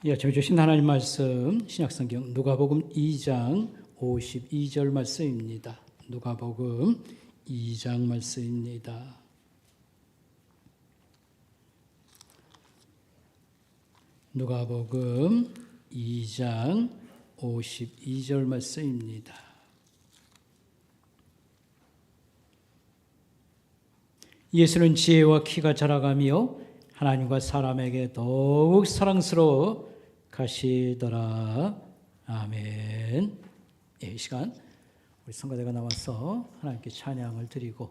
이 아침에 주신 하나님 말씀 신약성경 누가복음 2장 52절 말씀입니다. 누가복음 2장 말씀입니다. 누가복음 2장 52절 말씀입니다. 예수는 지혜와 키가 자라가며 하나님과 사람에게 더욱 사랑스러워 가시더라. 아멘. 이 시간 우리 성가대가 나와서 하나님께 찬양을 드리고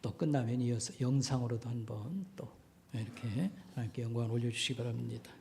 또 끝나면 이어서 영상으로도 한번 또 이렇게 하나님께 영광을 올려주시기 바랍니다.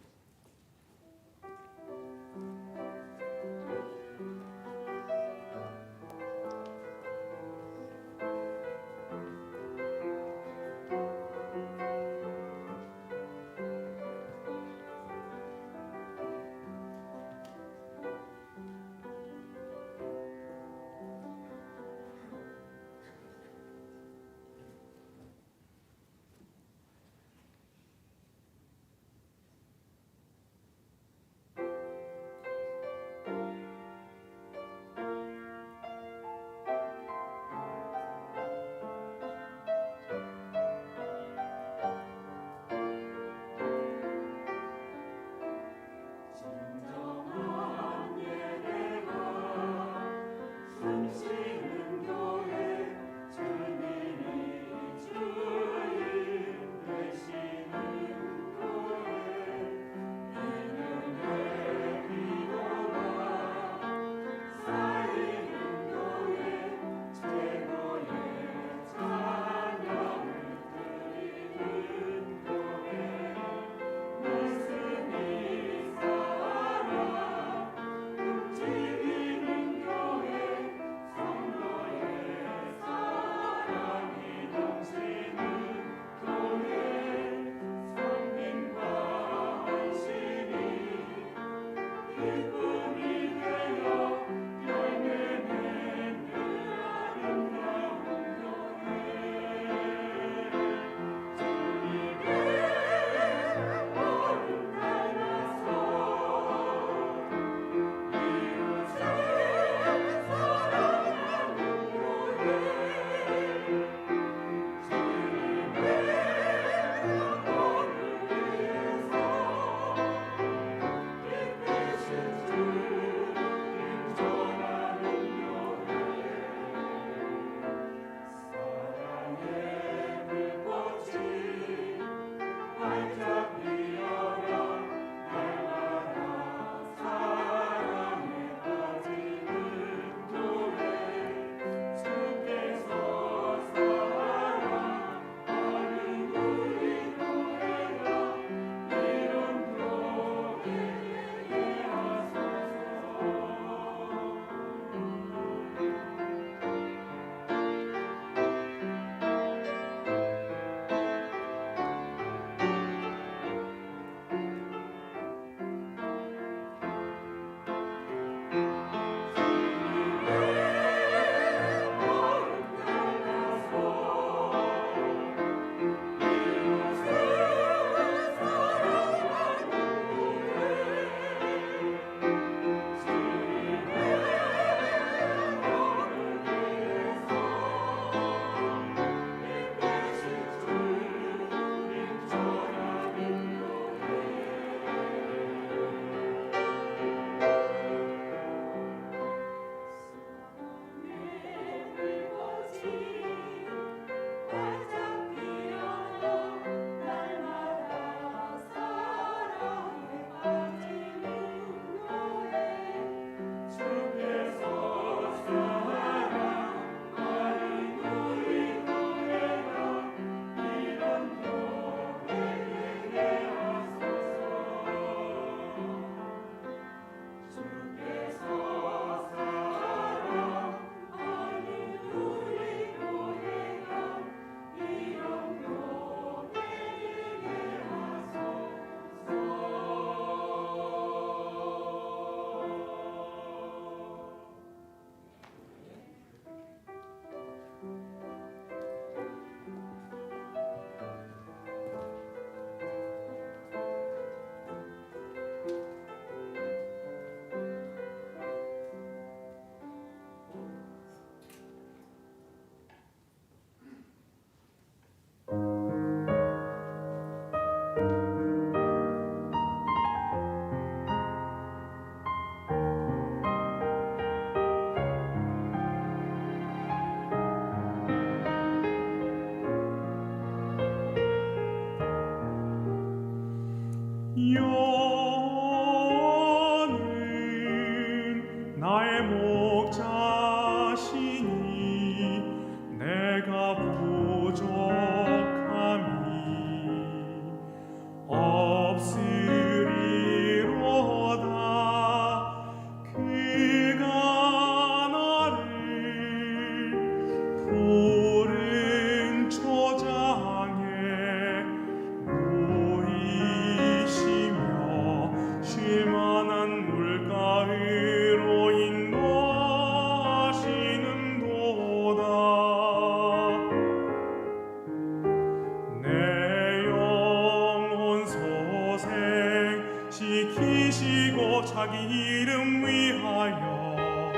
자기 이름 위하여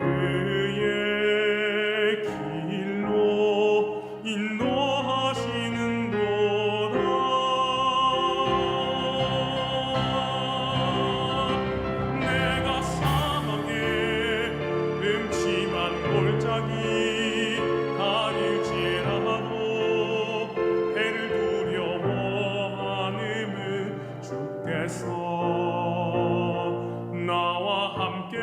그의 길로 인도하시는도다. 내가 사망의 음침한 골짜기 다닐지라도 해를 두려워하는 주께서 나와 함께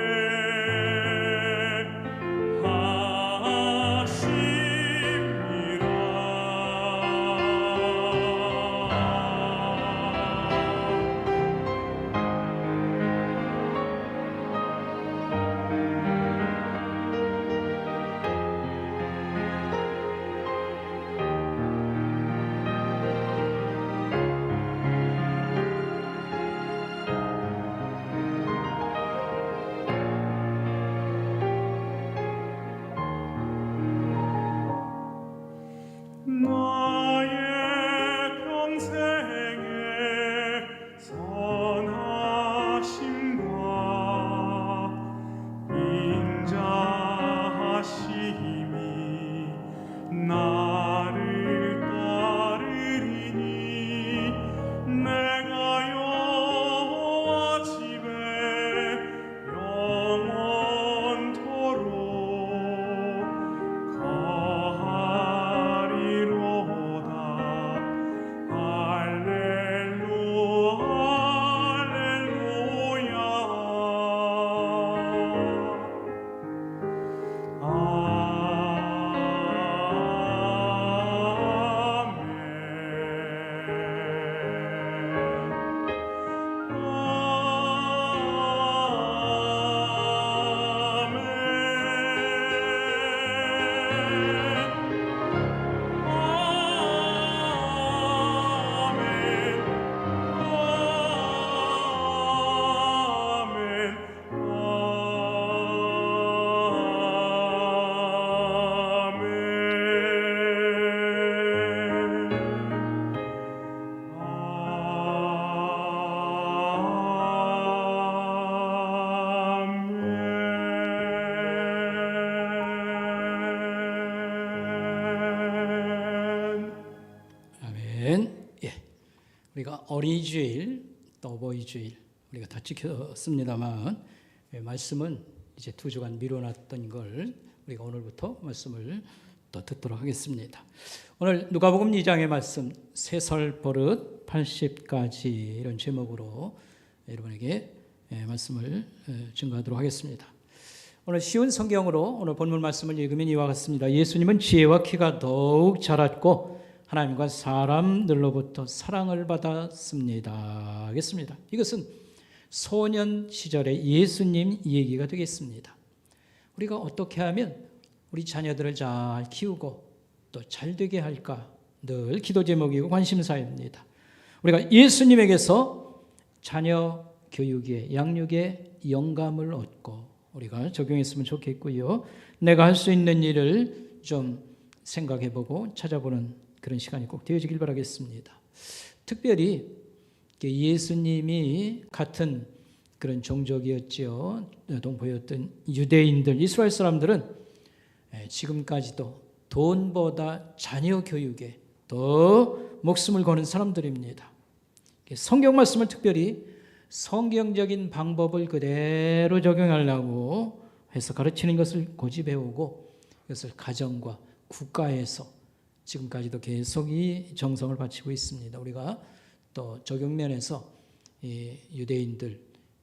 나의 평생의 선하심과 인자하심이 나를 따르리니 내가 여호와 집에 영원토록 우리가 어린이 주일 또 어버이 주일 우리가 다 지켰습니다만 말씀은 이제 2주간 미뤄놨던 걸 우리가 오늘부터 말씀을 또 듣도록 하겠습니다. 오늘 누가복음 2장의 말씀 세살 버릇 80가지 이런 제목으로 여러분에게 말씀을 증거하도록 하겠습니다. 오늘 쉬운 성경으로 오늘 본문 말씀을 읽으면 이와 같습니다. 예수님은 지혜와 키가 더욱 자랐고 하나님과 사람들로부터 사랑을 받았습니다. 하겠습니다. 이것은 소년 시절의 예수님 얘기가 되겠습니다. 우리가 어떻게 하면 우리 자녀들을 잘 키우고 또 잘 되게 할까 늘 기도 제목이고 관심사입니다. 우리가 예수님에게서 자녀 교육에 양육에 영감을 얻고 우리가 적용했으면 좋겠고요. 내가 할 수 있는 일을 좀 생각해보고 찾아보는 그런 시간이 꼭 되어지길 바라겠습니다. 특별히 예수님이 같은 그런 종족이었죠. 동포였던 유대인들, 이스라엘 사람들은 지금까지도 돈보다 자녀 교육에 더 목숨을 거는 사람들입니다. 성경 말씀을 특별히 성경적인 방법을 그대로 적용하려고 해서 가르치는 것을 고집해오고 이것을 가정과 국가에서 지금까지도 계속 이 정성을 바치고 있습니다. 우리가 또 적용면에서 이 유대인들,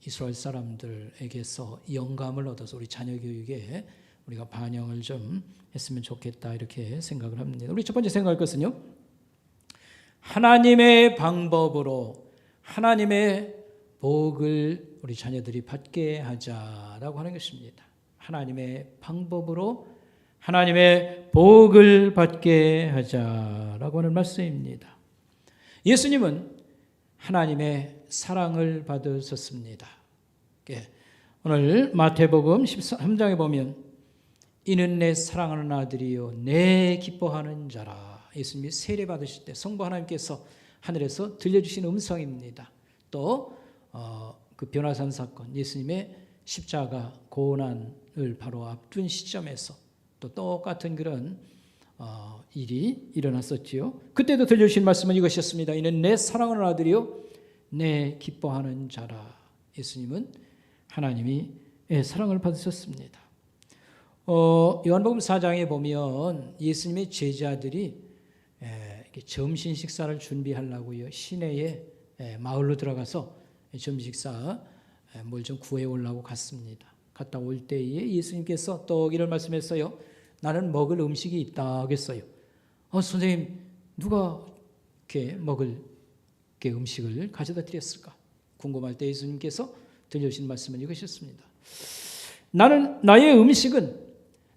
이스라엘 사람들에게서 영감을 얻어서 우리 자녀 교육에 우리가 반영을 좀 했으면 좋겠다 이렇게 생각을 합니다. 우리 첫 번째 생각할 것은요. 하나님의 방법으로 하나님의 복을 우리 자녀들이 받게 하자라고 하는 것입니다. 하나님의 방법으로 하나님의 복을 받게 하자라고 하는 말씀입니다. 예수님은 하나님의 사랑을 받으셨습니다. 오늘 마태복음 13장에 보면 이는 내 사랑하는 아들이요 내 기뻐하는 자라. 예수님이 세례 받으실 때 성부 하나님께서 하늘에서 들려주신 음성입니다. 또 그 변화산 사건, 예수님의 십자가 고난을 바로 앞둔 시점에서 또 똑같은 그런 일이 일어났었지요. 그때도 들려주신 말씀은 이것이었습니다. 이는 내 사랑하는 아들이요 내 기뻐하는 자라. 예수님은 하나님이 사랑을 받으셨습니다. 요한복음 4장에 보면 예수님의 제자들이 점심 식사를 준비하려고요 시내에 마을로 들어가서 점심 식사 뭘 좀 구해 오려고 갔습니다. 갔다 올 때에 예수님께서 또 이런 말씀했어요. 나는 먹을 음식이 있다 하겠어요. 선생님 누가 이렇게 먹을 게 음식을 가져다 드렸을까? 궁금할 때 예수님께서 들려주신 말씀은 이것이었습니다. 나의 음식은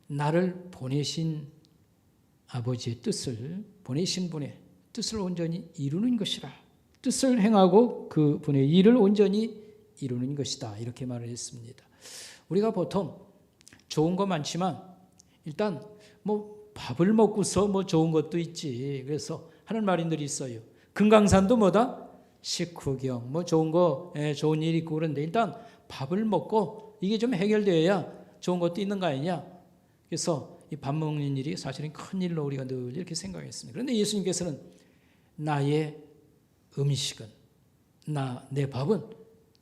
나를 보내신 아버지의 뜻을, 보내신 분의 뜻을 온전히 이루는 것이라. 뜻을 행하고 그 분의 일을 온전히 이루는 것이다. 이렇게 말을 했습니다. 우리가 보통 좋은 거 많지만 일단 밥을 먹고서 좋은 것도 있지. 그래서 하는 말인들이 있어요. 금강산도 뭐다? 식후경. 좋은 거, 좋은 일이 있고 그런데 일단 밥을 먹고 이게 좀 해결되어야 좋은 것도 있는 거 아니냐. 그래서 이 밥 먹는 일이 사실은 큰 일로 우리가 늘 이렇게 생각했습니다. 그런데 예수님께서는 나의 음식은, 내 밥은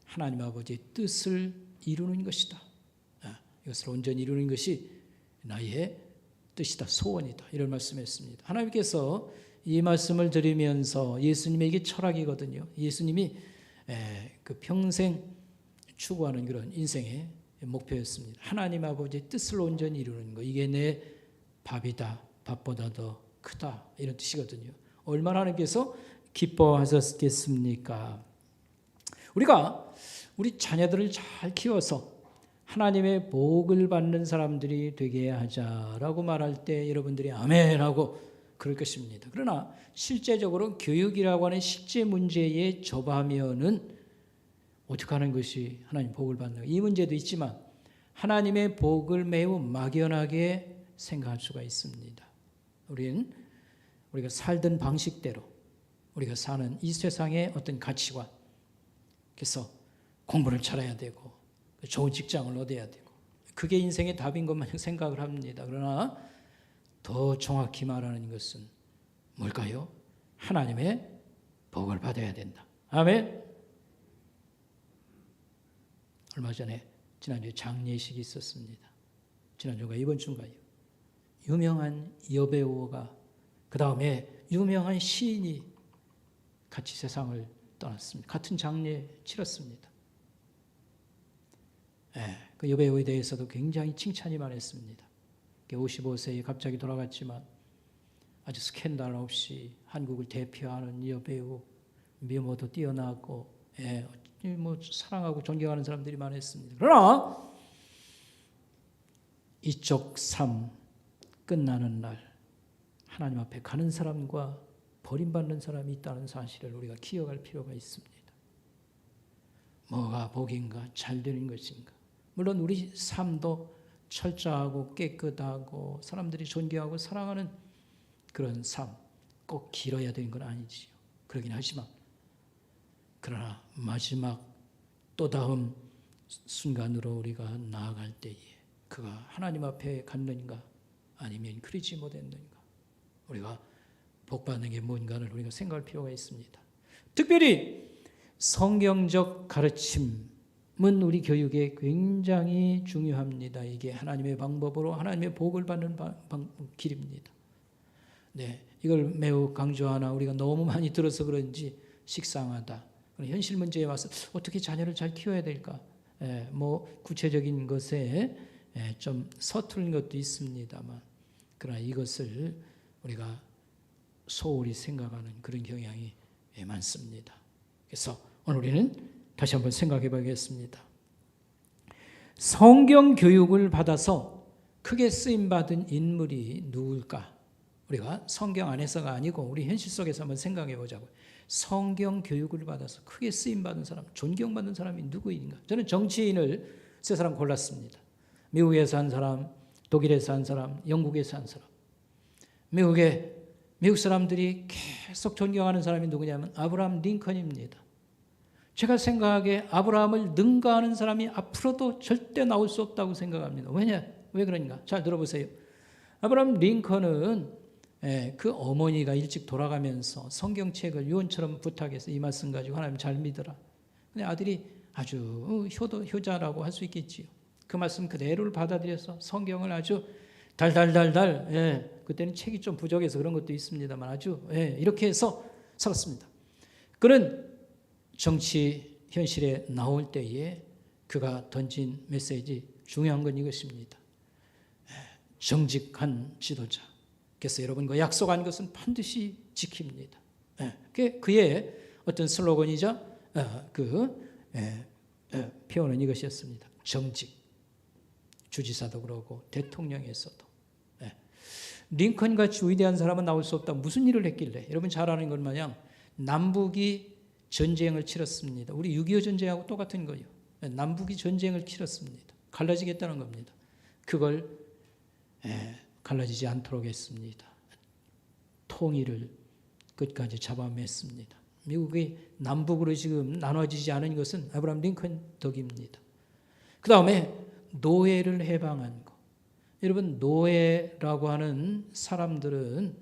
하나님 아버지의 뜻을 이루는 것이다. 이것을 온전히 이루는 것이 나의 뜻이다, 소원이다. 이런 말씀했습니다. 하나님께서 이 말씀을 들으면서 예수님의 이게 철학이거든요. 예수님이 그 평생 추구하는 그런 인생의 목표였습니다. 하나님 아버지의 뜻을 온전히 이루는 것. 이게 내 밥이다. 밥보다 더 크다. 이런 뜻이거든요. 얼마나 하나님께서 기뻐하셨겠습니까? 우리가 우리 자녀들을 잘 키워서 하나님의 복을 받는 사람들이 되게 하자라고 말할 때 여러분들이 아멘하고 그럴 것입니다. 그러나 실제적으로 교육이라고 하는 실제 문제에 접하면은 어떻게 하는 것이 하나님 복을 받는 이 문제도 있지만 하나님의 복을 매우 막연하게 생각할 수가 있습니다. 우리가 살던 방식대로 우리가 사는 이 세상의 어떤 가치관, 그래서 공부를 잘해야 되고 좋은 직장을 얻어야 되고 그게 인생의 답인 것만 생각을 합니다. 그러나 더 정확히 말하는 것은 뭘까요? 하나님의 복을 받아야 된다. 아멘. 얼마 전에 지난주에 장례식이 있었습니다. 지난주가 이번 주인가요? 유명한 여배우가 그 다음에 유명한 시인이 같이 세상을 떠났습니다. 같은 장례 치렀습니다. 그 여배우에 대해서도 굉장히 칭찬이 많았습니다. 55세에 갑자기 돌아갔지만 아주 스캔들 없이 한국을 대표하는 여배우, 미모도 뛰어나고 사랑하고 존경하는 사람들이 많았습니다. 그러나 이쪽 삶 끝나는 날 하나님 앞에 가는 사람과 버림받는 사람이 있다는 사실을 우리가 기억할 필요가 있습니다. 뭐가 복인가? 잘 되는 것인가? 물론 우리 삶도 철저하고 깨끗하고 사람들이 존경하고 사랑하는 그런 삶 꼭 길어야 되는 건 아니지요. 그러긴 하지만 그러나 마지막 또 다음 순간으로 우리가 나아갈 때에 그가 하나님 앞에 갔는가 아니면 그러지 못했는가 우리가 복받는 게 뭔가를 우리가 생각할 필요가 있습니다. 특별히 성경적 가르침은 우리 교육에 굉장히 중요합니다. 이게 하나님의 방법으로 하나님의 복을 받는 길입니다. 이걸 매우 강조하나 우리가 너무 많이 들어서 그런지 식상하다. 현실 문제에 와서 어떻게 자녀를 잘 키워야 될까? 구체적인 것에 좀 서투른 것도 있습니다만 그러나 이것을 우리가 소홀히 생각하는 그런 경향이 많습니다. 그래서 오늘 우리는 다시 한번 생각해 보겠습니다. 성경 교육을 받아서 크게 쓰임받은 인물이 누굴까? 우리가 성경 안에서가 아니고 우리 현실 속에서 한번 생각해 보자고요. 성경 교육을 받아서 크게 쓰임받은 사람, 존경받는 사람이 누구인가? 저는 정치인을 세 사람 골랐습니다. 미국에서 한 사람, 독일에서 한 사람, 영국에서 한 사람. 미국 사람들이 계속 존경하는 사람이 누구냐면 아브라함 링컨입니다. 제가 생각하기에 아브라함을 능가하는 사람이 앞으로도 절대 나올 수 없다고 생각합니다. 왜 그런가? 잘 들어보세요. 아브라함 링컨은 그 어머니가 일찍 돌아가면서 성경책을 유언처럼 부탁해서 이 말씀 가지고 하나님 잘 믿어라. 근데 아들이 아주 효자라고 할 수 있겠지요. 그 말씀 그대로를 받아들여서 성경을 아주 달달달달, 그때는 책이 좀 부족해서 그런 것도 있습니다만 아주 이렇게 해서 살았습니다. 그는 정치 현실에 나올 때에 그가 던진 메시지, 중요한 건 이것입니다. 정직한 지도자. 그래서 여러분 그 약속한 것은 반드시 지킵니다. 그의 어떤 슬로건이자 표현은 이것이었습니다. 정직. 주지사도 그러고 대통령에서도. 링컨같이 위대한 사람은 나올 수 없다. 무슨 일을 했길래? 여러분 잘 아는 것 마냥 남북이 전쟁을 치렀습니다. 우리 6.25 전쟁하고 똑같은 거예요. 남북이 전쟁을 치렀습니다. 갈라지겠다는 겁니다. 그걸 갈라지지 않도록 했습니다. 통일을 끝까지 잡아맸습니다. 미국이 남북으로 지금 나눠지지 않은 것은 아브라함 링컨 덕입니다. 그 다음에 노예를 해방한 것. 여러분 노예라고 하는 사람들은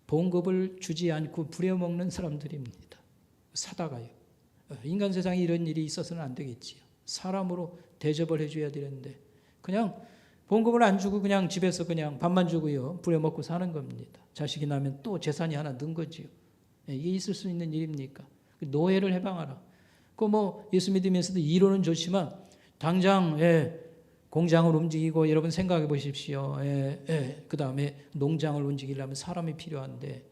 봉급을 주지 않고 부려먹는 사람들입니다. 사다가요. 인간 세상에 이런 일이 있어서는 안 되겠지요. 사람으로 대접을 해줘야 되는데 그냥 봉급을 안 주고 그냥 집에서 그냥 밥만 주고요. 부려먹고 사는 겁니다. 자식이 나면 또 재산이 하나 는 거지요. 이게 있을 수 있는 일입니까? 노예를 해방하라. 예수 믿으면서도 이론은 좋지만 당장 공장을 움직이고 여러분 생각해 보십시오. 그 다음에 농장을 움직이려면 사람이 필요한데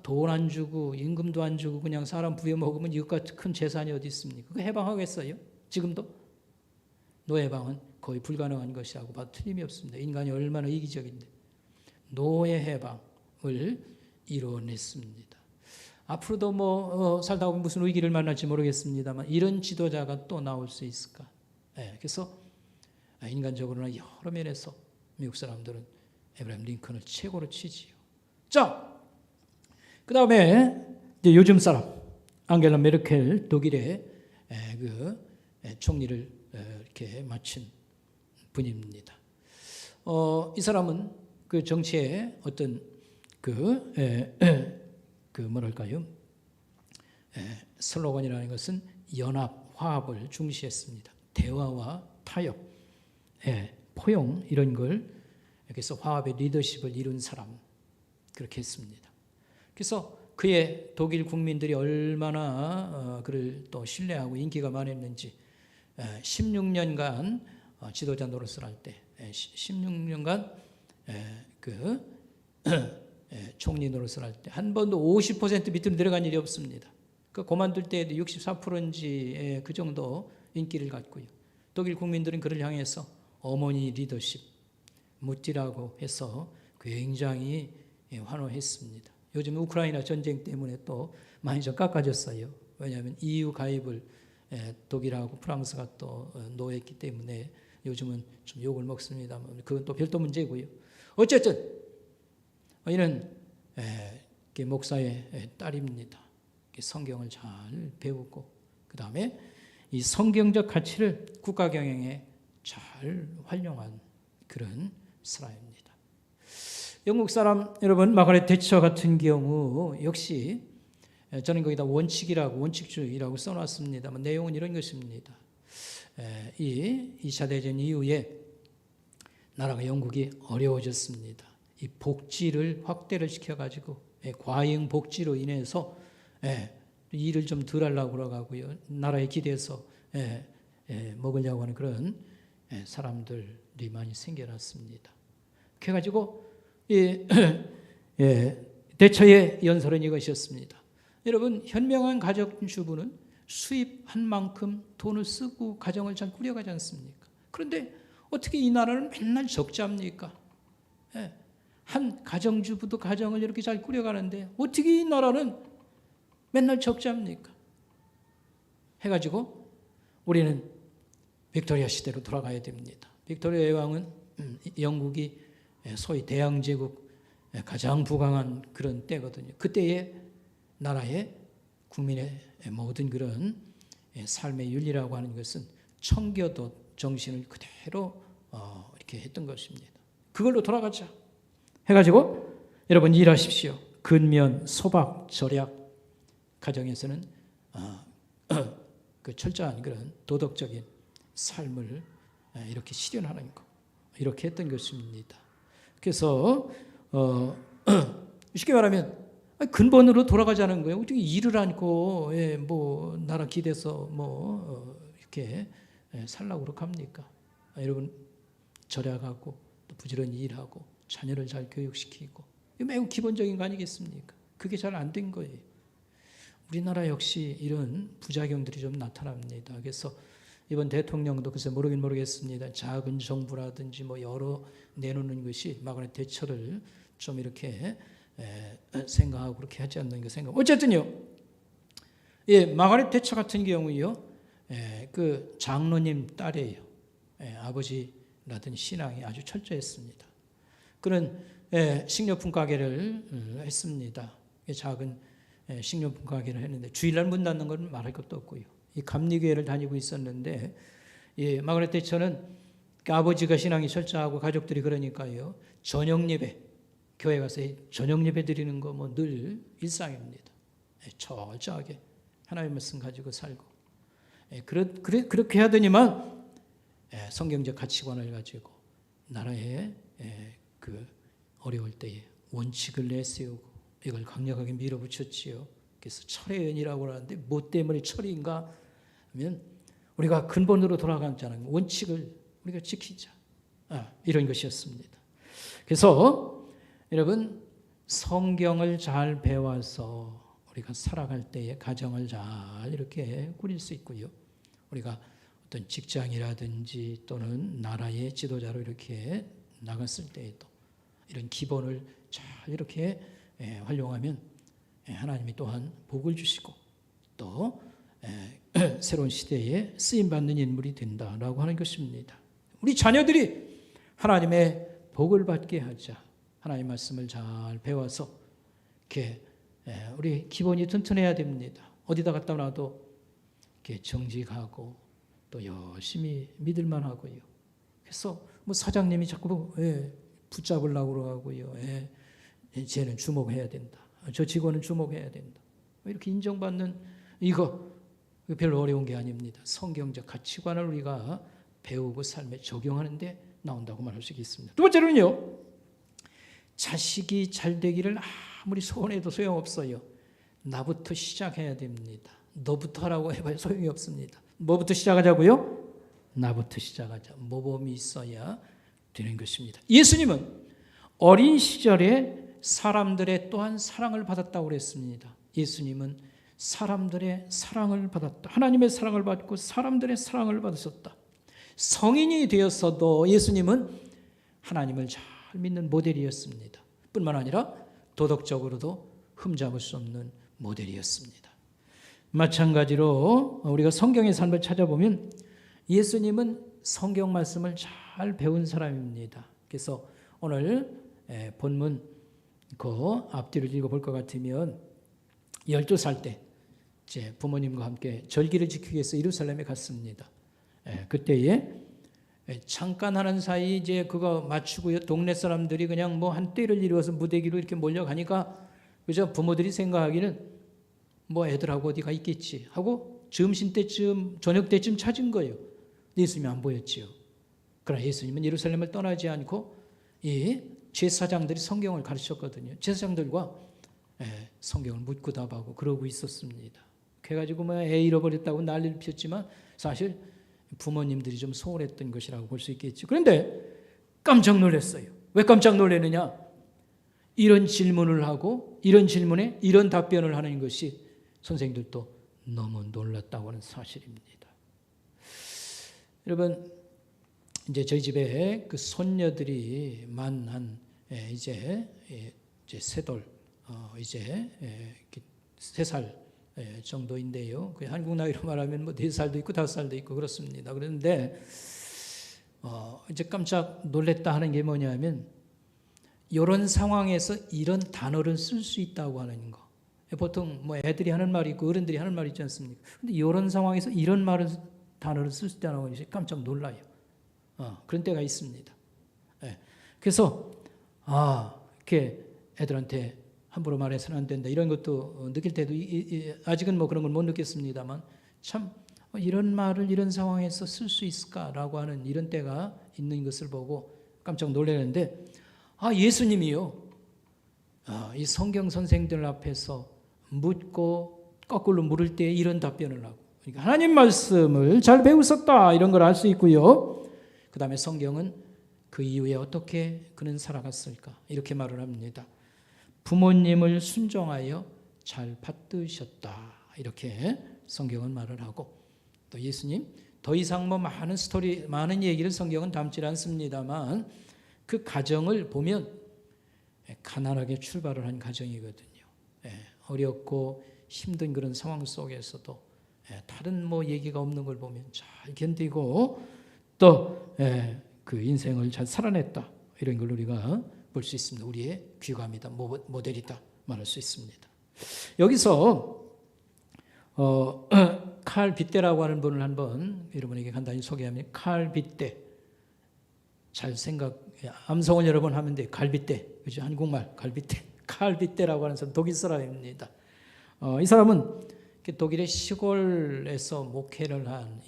돈 안 주고 임금도 안 주고 그냥 사람 부려먹으면 이것같이 큰 재산이 어디 있습니까? 그거 해방하겠어요? 지금도? 노예 해방은 거의 불가능한 것이라고 봐도 틀림이 없습니다. 인간이 얼마나 이기적인데. 노예 해방을 이뤄냈습니다. 앞으로도 살다 보면 무슨 위기를 만날지 모르겠습니다만 이런 지도자가 또 나올 수 있을까? 그래서 인간적으로나 여러 면에서 미국 사람들은 에브라임 링컨을 최고로 치지요. 자, 그 다음에 요즘 사람 앙겔라 메르켈 독일의 총리를 이렇게 맡은 분입니다. 이 사람은 그 정치의 어떤 슬로건이라는 것은 연합, 화합을 중시했습니다. 대화와 타협, 포용 이런 걸 그래서 화합의 리더십을 이룬 사람 그렇게 했습니다. 그래서 그의 독일 국민들이 얼마나 그를 또 신뢰하고 인기가 많았는지 16년간 지도자 노릇을 할 때 16년간 총리 노릇을 할 때 한 번도 50% 밑으로 내려간 일이 없습니다. 그만둘 때에도 64%인지 그 정도 인기를 갖고요. 독일 국민들은 그를 향해서 어머니 리더십, 무띠라고 해서 굉장히 환호했습니다. 요즘 우크라이나 전쟁 때문에 또 많이 좀 깎아졌어요. 왜냐하면 EU 가입을 독일하고 프랑스가 또 노했기 때문에 요즘은 좀 욕을 먹습니다만 그건 또 별도 문제고요. 어쨌든 이는 목사의 딸입니다. 성경을 잘 배우고 그 다음에 이 성경적 가치를 국가 경영에 잘 활용한 그런 사람입니다. 영국 사람 여러분 마가렛 대처 같은 경우 역시 저는 거기다 원칙주의라고 써놨습니다만 내용은 이런 것입니다. 이 2차 대전 이후에 나라가 영국이 어려워졌습니다. 이 복지를 확대를 시켜가지고 과잉 복지로 인해서 일을 좀 덜 하려고 그러고요. 나라에 기대서 먹으려고 하는 그런 사람들이 많이 생겨났습니다. 그래가지고 대처의 연설은 이것이었습니다. 여러분 현명한 가정주부는 수입한 만큼 돈을 쓰고 가정을 잘 꾸려가지 않습니까? 그런데 어떻게 이 나라는 맨날 적자입니까? 한 가정주부도 가정을 이렇게 잘 꾸려가는데 어떻게 이 나라는 맨날 적자입니까? 해가지고 우리는 빅토리아 시대로 돌아가야 됩니다. 빅토리아 여왕은 영국이 소위 대양제국 가장 부강한 그런 때거든요. 그때의 나라의 국민의 모든 그런 삶의 윤리라고 하는 것은 청교도 정신을 그대로 이렇게 했던 것입니다. 그걸로 돌아가자 해가지고 여러분 일하십시오. 근면, 소박, 절약, 가정에서는 그 철저한 그런 도덕적인 삶을 이렇게 실현하는 거, 이렇게 했던 것입니다. 그래서 쉽게 말하면 근본으로 돌아가자는 거예요. 어떻게 일을 않고 뭐 나라 기대서 뭐 이렇게 살라고 그렇게 합니까? 여러분 절약하고 또 부지런히 일하고 자녀를 잘 교육시키고 이거 매우 기본적인 거 아니겠습니까? 그게 잘 안 된 거예요. 우리나라 역시 이런 부작용들이 좀 나타납니다. 그래서 이번 대통령도 글쎄 모르긴 모르겠습니다. 작은 정부라든지 뭐 여러 내놓는 것이 마그렛 대처를 좀 이렇게 생각하고 그렇게 하지 않는가 생각. 어쨌든요, 마가렛 대처 같은 경우요, 그 장로님 딸이에요. 아버지라든 신앙이 아주 철저했습니다. 그런 식료품 가게를 했습니다. 작은 식료품 가게를 했는데 주일날 문 닫는 건 말할 것도 없고요. 이 감리교회를 다니고 있었는데 마가렛 대처는 아버지가 신앙이 철저하고 가족들이 그러니까요, 저녁 예배, 교회 가서 저녁 예배 드리는 거 뭐 늘 일상입니다. 철저하게 하나님의 말씀 가지고 살고 그렇게 하더니만 성경적 가치관을 가지고 나라의 그 어려울 때에 원칙을 내세우고 이걸 강력하게 밀어붙였지요. 그래서 철의 연이라고 하는데 뭐 때문에 철인가 하면 우리가 근본으로 돌아가자는 원칙을 우리가 지키자, 이런 것이었습니다. 그래서 여러분 성경을 잘 배워서 우리가 살아갈 때에 가정을 잘 이렇게 꾸릴 수 있고요. 우리가 어떤 직장이라든지 또는 나라의 지도자로 이렇게 나갔을 때에도 이런 기본을 잘 이렇게 활용하면 하나님이 또한 복을 주시고 또 새로운 시대에 쓰임받는 인물이 된다라고 하는 것입니다. 우리 자녀들이 하나님의 복을 받게 하자. 하나님 말씀을 잘 배워서 이렇게 우리 기본이 튼튼해야 됩니다. 어디다 갖다 놔도 이렇게 정직하고 또 열심히 믿을만 하고요. 그래서 뭐 사장님이 자꾸 붙잡으려고 하고요. 쟤는 주목해야 된다. 저 직원은 주목해야 된다. 이렇게 인정받는 이거 별로 어려운 게 아닙니다. 성경적 가치관을 우리가 배우고 삶에 적용하는데 나온다고 말할 수 있겠습니다. 두 번째로는요, 자식이 잘 되기를 아무리 소원해도 소용없어요. 나부터 시작해야 됩니다. 너부터 하라고 해봐야 소용이 없습니다. 뭐부터 시작하자고요? 나부터 시작하자. 모범이 있어야 되는 것입니다. 예수님은 어린 시절에 사람들의 또한 사랑을 받았다고 그랬습니다. 예수님은 사람들의 사랑을 받았다. 하나님의 사랑을 받고 사람들의 사랑을 받으셨다. 성인이 되었어도 예수님은 하나님을 잘 믿는 모델이었습니다. 뿐만 아니라 도덕적으로도 흠잡을 수 없는 모델이었습니다. 마찬가지로 우리가 성경의 삶을 찾아보면 예수님은 성경 말씀을 잘 배운 사람입니다. 그래서 오늘 본문 그 앞뒤를 읽어볼 것 같으면 12살 때 제 부모님과 함께 절기를 지키기 위해서 예루살렘에 갔습니다. 그때에 잠깐 하는 사이 이제 그거 맞추고요. 동네 사람들이 그냥 뭐 한 때를 이루어서 무대기로 이렇게 몰려가니까 그저 부모들이 생각하기는 뭐 애들하고 어디가 있겠지 하고 점심 때쯤 저녁 때쯤 찾은 거예요. 예수님이 안 보였지요. 그러나 예수님은 예루살렘을 떠나지 않고 이 제사장들이 성경을 가르쳤거든요. 제사장들과 성경을 묻고 답하고 그러고 있었습니다. 그래가지고 뭐 애 잃어버렸다고 난리를 피웠지만 사실 부모님들이 좀 소홀했던 것이라고 볼 수 있겠죠. 그런데 깜짝 놀랐어요. 왜 깜짝 놀랐느냐? 이런 질문을 하고 이런 질문에 이런 답변을 하는 것이 선생님들도 너무 놀랐다고 하는 사실입니다. 여러분, 이제 저희 집에 그 손녀들이 만 한 이제 세 돌 이제 3살 정도인데요. 그 한국 나이로 말하면 뭐 4살도 있고 5살도 있고 그렇습니다. 그런데 이제 깜짝 놀랐다 하는 게 뭐냐면 이런 상황에서 이런 단어를 쓸 수 있다고 하는 거, 보통 뭐 애들이 하는 말이 있고 어른들이 하는 말이 있지 않습니까? 근데 이런 상황에서 이런 단어를 쓸 때는 깜짝 놀라요. 그런 때가 있습니다. 예. 그래서 이렇게 애들한테 함부로 말해서는 안 된다 이런 것도 느낄 때도 아직은 뭐 그런 걸 못 느꼈습니다만 참 이런 말을 이런 상황에서 쓸 수 있을까라고 하는 이런 때가 있는 것을 보고 깜짝 놀라는데 예수님이요. 이 성경 선생들 앞에서 묻고 거꾸로 물을 때 이런 답변을 하고 그러니까 하나님 말씀을 잘 배우셨다 이런 걸 알 수 있고요. 그 다음에 성경은 그 이후에 어떻게 그는 살아갔을까 이렇게 말을 합니다. 부모님을 순종하여 잘 받드셨다 이렇게 성경은 말을 하고 또 예수님 더 이상 뭐 많은 얘기를 성경은 담지 않습니다만 그 가정을 보면 가난하게 출발을 한 가정이거든요. 어렵고 힘든 그런 상황 속에서도 다른 뭐 얘기가 없는 걸 보면 잘 견디고 또 그 인생을 잘 살아냈다 이런 걸 우리가 볼 수 있습니다. 우리의 귀감이다, 모델이다 말할 수 있습니다. 여기서 칼 빗대라고 하는 분을 한번 여러분에게 간단히 소개하면 칼 빗대 암송을 여러 번 하면 돼요. 갈빗대 그죠? 한국말 갈빗대 칼 빗대라고 하는 사람 독일 사람입니다. 이 사람은 독일의 시골에서 목회를 한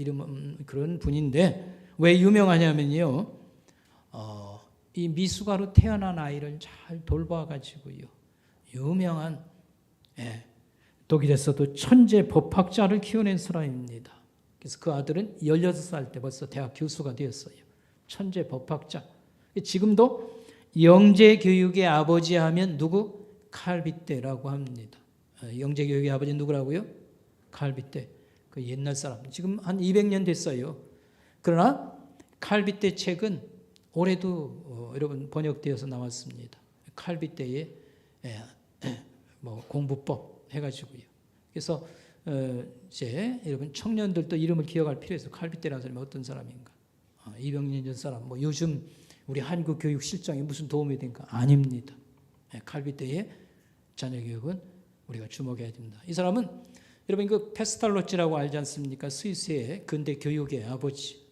그런 분인데 왜 유명하냐면요. 이 미숙아로 태어난 아이를 잘 돌봐가지고요. 유명한 독일에서도 천재 법학자를 키워낸 사람입니다. 그래서 그 아들은 16살 때 벌써 대학 교수가 되었어요. 천재 법학자. 지금도 영재교육의 아버지 하면 누구? 칼 빗대라고 합니다. 영재교육의 아버지 누구라고요? 칼 빗대. 그 옛날 사람. 지금 한 200년 됐어요. 그러나 칼 빗대 책은 올해도 여러분 번역되어서 나왔습니다. 칼 빗대의 뭐 공부법 해가지고요. 그래서 이제 여러분 청년들도 이름을 기억할 필요 있어요. 칼 빗대라는 사람이 어떤 사람인가? 200년 전 사람. 뭐 요즘 우리 한국 교육 실정에 무슨 도움이 된가? 아닙니다. 칼 빗대의 자녀 교육은 우리가 주목해야 됩니다. 이 사람은 여러분 그 페스탈로치라고 알지 않습니까? 스위스의 근대 교육의 아버지,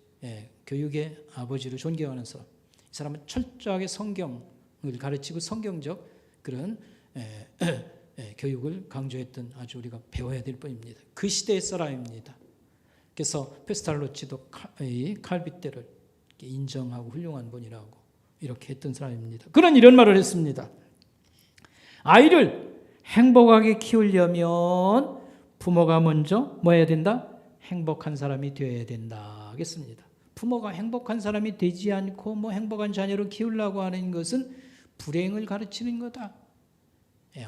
교육의 아버지를 존경하는 사람. 이 사람은 철저하게 성경을 가르치고 성경적 그런 교육을 강조했던 아주 우리가 배워야 될 분입니다. 그 시대의 사람입니다. 그래서 페스탈로치도 칼 빗대를 인정하고 훌륭한 분이라고 이렇게 했던 사람입니다. 그런 이런 말을 했습니다. 아이를 행복하게 키우려면 부모가 먼저 뭐 해야 된다? 행복한 사람이 되어야 된다 하겠습니다. 부모가 행복한 사람이 되지 않고 뭐 행복한 자녀를 키우려고 하는 것은 불행을 가르치는 거다.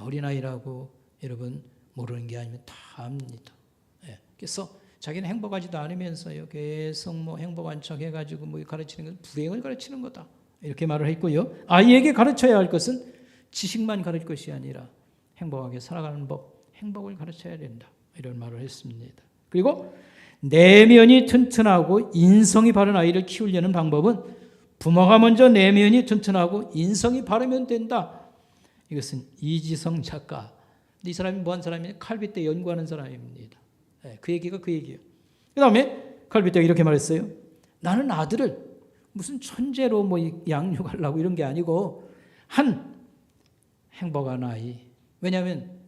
어린아이라고 여러분 모르는 게 아니면 다 압니다. 그래서 자기는 행복하지도 않으면서요 계속 뭐 행복한 척 해가지고 뭐 가르치는 건 불행을 가르치는 거다. 이렇게 말을 했고요. 아이에게 가르쳐야 할 것은 지식만 가르칠 것이 아니라 행복하게 살아가는 법, 행복을 가르쳐야 된다. 이런 말을 했습니다. 그리고 내면이 튼튼하고 인성이 바른 아이를 키우려는 방법은 부모가 먼저 내면이 튼튼하고 인성이 바르면 된다. 이것은 이지성 작가. 이 사람이 뭐한 사람이냐? 칼 빗대 연구하는 사람입니다. 그 얘기가 그 얘기예요. 그 다음에 칼 빗대가 이렇게 말했어요. 나는 아들을 무슨 천재로 뭐 양육하려고 이런 게 아니고 한 행복한 아이. 왜냐하면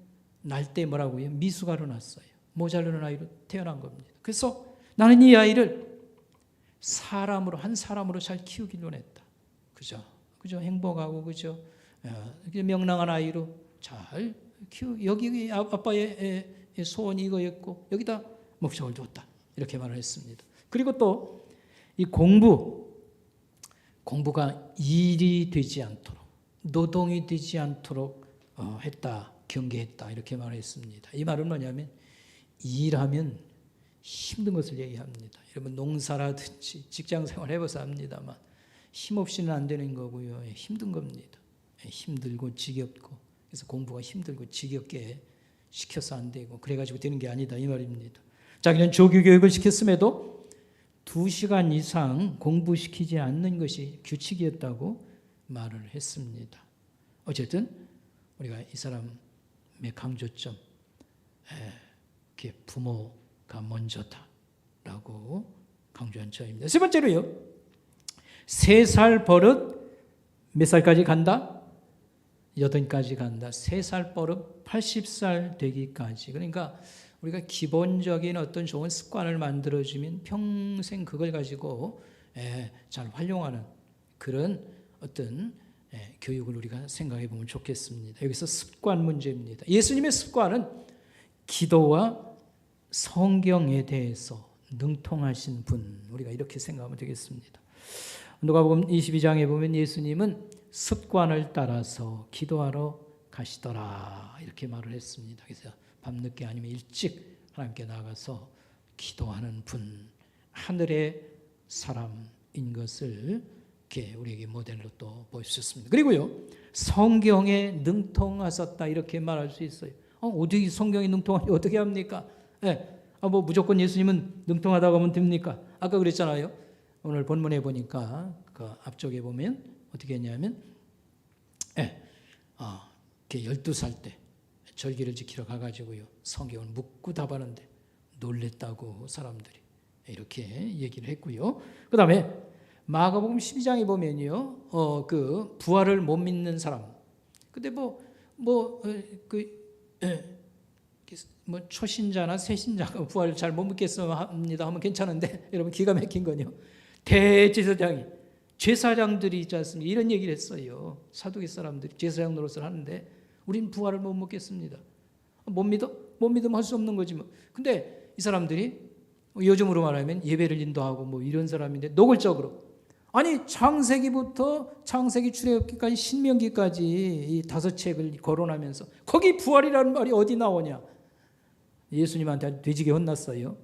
날 때 뭐라고요? 미숙아로 났어요. 모자르는 아이로 태어난 겁니다. 그래서 나는 이 아이를 한 사람으로 잘 키우길 원했다. 그죠? 행복하고 그죠? 명랑한 아이로 잘 여기 아빠의 소원이 이거였고 여기다 목적을 두었다. 이렇게 말을 했습니다. 그리고 또 이 공부가 일이 되지 않도록 노동이 되지 않도록 했다. 경계했다. 이렇게 말했습니다. 이 말은 뭐냐면 일하면 힘든 것을 얘기합니다. 여러분 농사라든지 직장생활 해봐서 압니다만 힘없이는 안 되는 거고요. 힘든 겁니다. 힘들고 지겹고 그래서 공부가 힘들고 지겹게 시켜서 안 되고 그래가지고 되는 게 아니다 이 말입니다. 자기는 조교교육을 시켰음에도 2시간 이상 공부시키지 않는 것이 규칙이었다고 말을 했습니다. 어쨌든 우리가 이 사람 강조점, 이렇게 부모가 먼저다라고 강조한 점입니다. 세 번째로요, 3살 버릇 몇 살까지 간다? 8까지 간다. 3살 버릇 80살 되기까지. 그러니까 우리가 기본적인 어떤 좋은 습관을 만들어주면 평생 그걸 가지고 잘 활용하는 그런 어떤 교육을 우리가 생각해 보면 좋겠습니다. 여기서 습관 문제입니다. 예수님의 습관은 기도와 성경에 대해서 능통하신 분, 우리가 이렇게 생각하면 되겠습니다. 누가복음 22장에 보면 예수님은 습관을 따라서 기도하러 가시더라 이렇게 말을 했습니다. 그래서 밤늦게 아니면 일찍 하나님께 나가서 기도하는 분, 하늘의 사람인 것을 이렇게 우리에게 모델로 또 보여주셨습니다. 그리고요, 성경에 능통하셨다 이렇게 말할 수 있어요. 어떻게 성경에 능통하니 어떻게 합니까? 뭐 무조건 예수님은 능통하다고 하면 됩니까? 아까 그랬잖아요. 오늘 본문에 보니까 그 앞쪽에 보면 어떻게 했냐면 12살 때 절기를 지키러 가가지고요, 성경을 묻고 답하는데 놀랬다고 사람들이 이렇게 얘기를 했고요. 그 다음에 마가복음 12장에 보면요, 그 부활을 못 믿는 사람. 근데 초신자나 새신자가 부활을 잘 못 믿겠습니다 하면 괜찮은데, 여러분 기가 막힌 건요, 대제사장이, 제사장들이 있지 않습니까? 이런 얘기를 했어요. 사두개 사람들이 제사장 노릇을 하는데 우린 부활을 못 먹겠습니다. 못 믿으면 할 수 없는 거지 뭐. 근데 이 사람들이 요즘으로 말하면 예배를 인도하고 뭐 이런 사람인데 노골적으로, 아니 창세기부터 창세기 출애굽기까지 신명기까지 이 5책을 거론하면서 거기 부활이라는 말이 어디 나오냐. 예수님한테 돼지게 혼났어요.